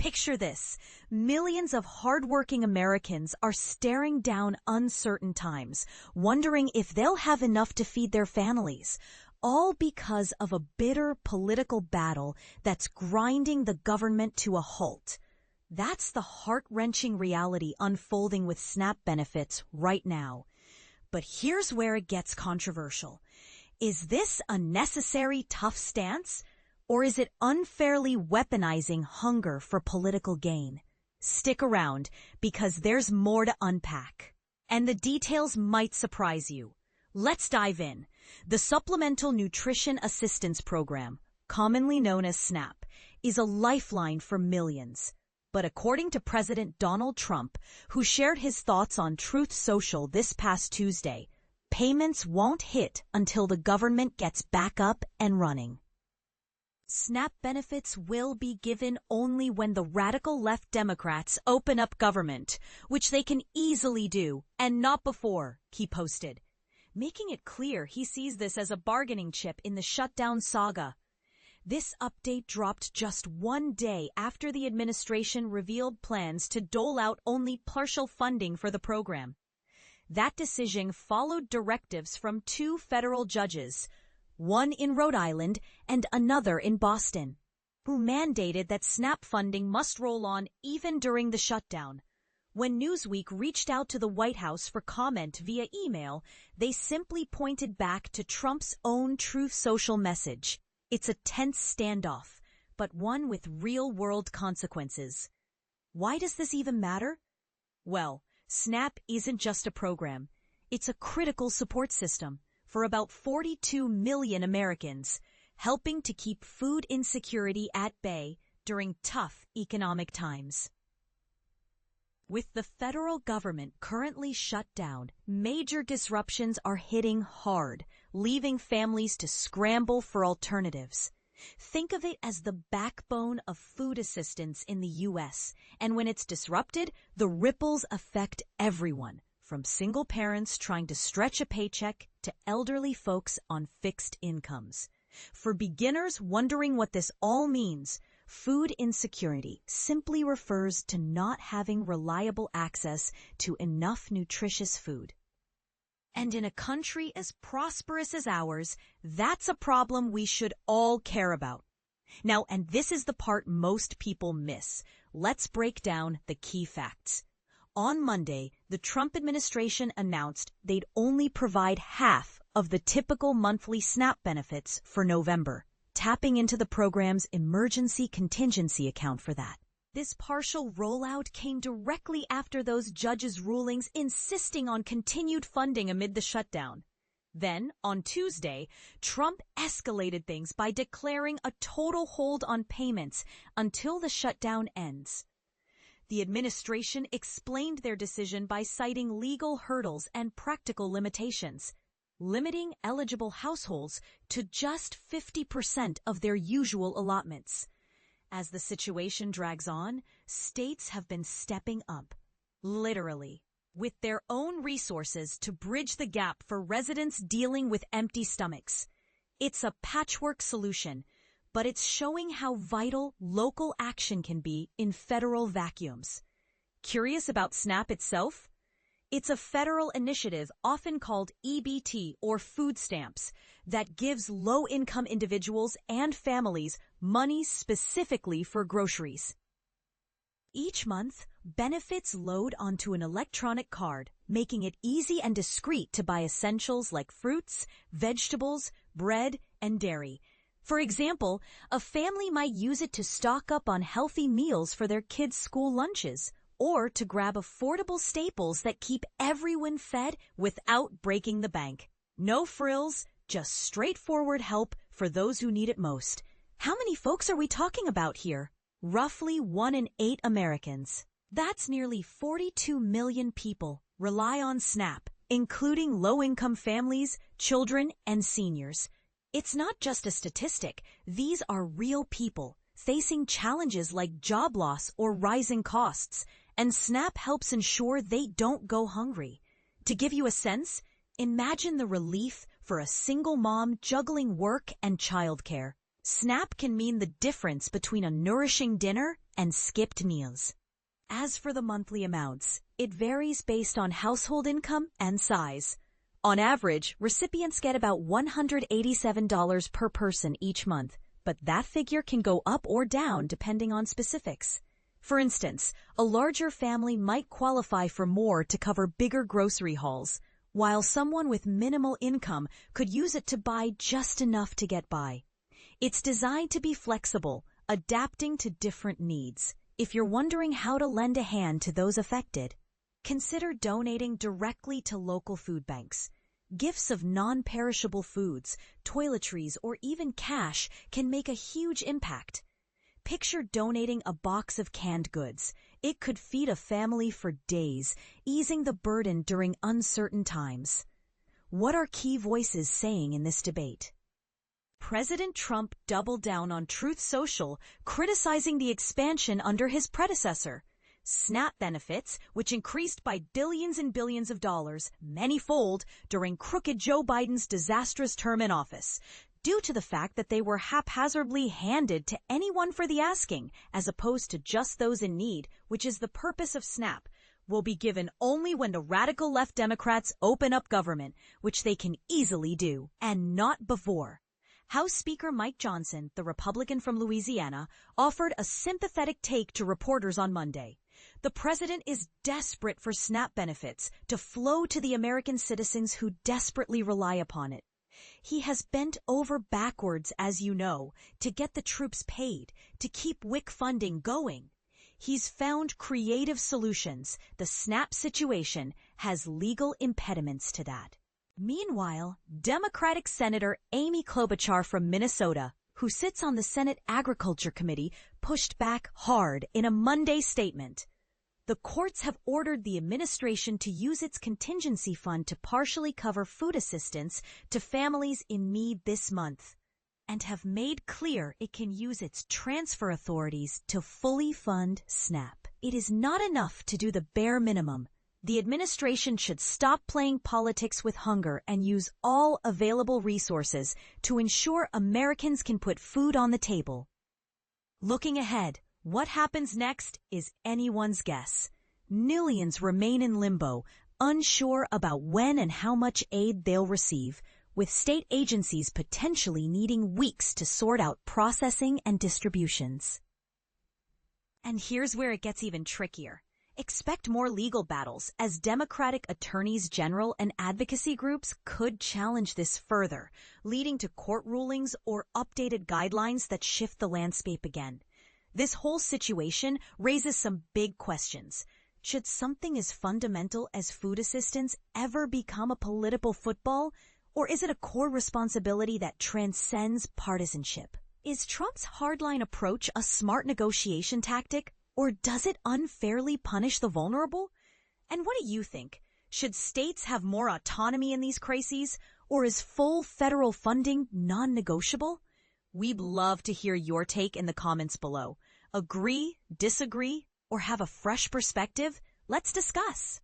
Picture this. Millions of hardworking Americans are staring down uncertain times, wondering if they'll have enough to feed their families, all because of a bitter political battle that's grinding the government to a halt. That's the heart-wrenching reality unfolding with SNAP benefits right now. But here's where it gets controversial. Is this a necessary tough stance? Or is it unfairly weaponizing hunger for political gain? Stick around, because there's more to unpack. And the details might surprise you. Let's dive in. The Supplemental Nutrition Assistance Program, commonly known as SNAP, is a lifeline for millions. But according to President Donald Trump, who shared his thoughts on Truth Social this past Tuesday, payments won't hit until the government gets back up and running. SNAP benefits will be given only when the radical left Democrats open up government, which they can easily do, and not before, he posted, making it clear he sees this as a bargaining chip in the shutdown saga. This update dropped just one day after the administration revealed plans to dole out only partial funding for the program. That decision followed directives from two federal judges, one in Rhode Island and another in Boston, who mandated that SNAP funding must roll on even during the shutdown. When Newsweek reached out to the White House for comment via email, they simply pointed back to Trump's own Truth Social message. It's a tense standoff, but one with real-world consequences. Why does this even matter? Well, SNAP isn't just a program. It's a critical support system for about 42 million Americans, helping to keep food insecurity at bay during tough economic times. With the federal government currently shut down, major disruptions are hitting hard, leaving families to scramble for alternatives. Think of it as the backbone of food assistance in the U.S., and when it's disrupted, the ripples affect everyone, from single parents trying to stretch a paycheck to elderly folks on fixed incomes. For beginners wondering what this all means, food insecurity simply refers to not having reliable access to enough nutritious food. And in a country as prosperous as ours, that's a problem we should all care about. Now, and this is the part most people miss. Let's break down the key facts. On Monday, the Trump administration announced they'd only provide half of the typical monthly SNAP benefits for November, tapping into the program's emergency contingency account for that. This partial rollout came directly after those judges' rulings insisting on continued funding amid the shutdown. Then, on Tuesday, Trump escalated things by declaring a total hold on payments until the shutdown ends. The administration explained their decision by citing legal hurdles and practical limitations, limiting eligible households to just 50% of their usual allotments. As the situation drags on, states have been stepping up, literally, with their own resources to bridge the gap for residents dealing with empty stomachs. It's a patchwork solution, but it's showing how vital local action can be in federal vacuums. Curious about SNAP itself? It's a federal initiative often called EBT or food stamps that gives low-income individuals and families money specifically for groceries. Each month, benefits load onto an electronic card, making it easy and discreet to buy essentials like fruits, vegetables, bread, and dairy. For example, a family might use it to stock up on healthy meals for their kids' school lunches, or to grab affordable staples that keep everyone fed without breaking the bank. No frills, just straightforward help for those who need it most. How many folks are we talking about here? Roughly 1 in 8 Americans. That's nearly 42 million people rely on SNAP, including low-income families, children, and seniors. It's not just a statistic. These are real people facing challenges like job loss or rising costs, and SNAP helps ensure they don't go hungry. To give you a sense, imagine the relief for a single mom juggling work and childcare. SNAP can mean the difference between a nourishing dinner and skipped meals. As for the monthly amounts, it varies based on household income and size. On average, recipients get about $187 per person each month, but that figure can go up or down depending on specifics. For instance, a larger family might qualify for more to cover bigger grocery hauls, while someone with minimal income could use it to buy just enough to get by. It's designed to be flexible, adapting to different needs. If you're wondering how to lend a hand to those affected, consider donating directly to local food banks. Gifts of non-perishable foods, toiletries, or even cash can make a huge impact. Picture donating a box of canned goods. It could feed a family for days, easing the burden during uncertain times. What are key voices saying in this debate? President Trump doubled down on Truth Social, criticizing the expansion under his predecessor. SNAPBenefits, which increased by billions and billions of dollars, many-fold, during crooked Joe Biden's disastrous term in office, due to the fact that they were haphazardly handed to anyone for the asking, as opposed to just those in need, which is the purpose of SNAP, will be given only when the radical left Democrats open up government, which they can easily do, and not before. House Speaker Mike Johnson, the Republican from Louisiana, offered a sympathetic take to reporters on Monday. The president is desperate for SNAP benefits to flow to the American citizens who desperately rely upon it. He has bent over backwards, as you know, to get the troops paid, to keep WIC funding going. He's found creative solutions. The SNAP situation has legal impediments to that. Meanwhile, Democratic Senator Amy Klobuchar from Minnesota, who sits on the Senate Agriculture Committee, pushed back hard in a Monday statement. The courts have ordered the administration to use its contingency fund to partially cover food assistance to families in need this month, and have made clear it can use its transfer authorities to fully fund SNAP. It is not enough to do the bare minimum. The administration should stop playing politics with hunger and use all available resources to ensure Americans can put food on the table. Looking ahead, what happens next is anyone's guess. Millions remain in limbo, unsure about when and how much aid they'll receive, with state agencies potentially needing weeks to sort out processing and distributions. And here's where it gets even trickier. Expect more legal battles, as Democratic attorneys general and advocacy groups could challenge this further, leading to court rulings or updated guidelines that shift the landscape again. This whole situation raises some big questions. Should something as fundamental as food assistance ever become a political football, or is it a core responsibility that transcends partisanship? Is Trump's hardline approach a smart negotiation tactic, or does it unfairly punish the vulnerable? And what do you think? Should states have more autonomy in these crises, or is full federal funding non-negotiable? We'd love to hear your take in the comments below. Agree, disagree, or have a fresh perspective? Let's discuss.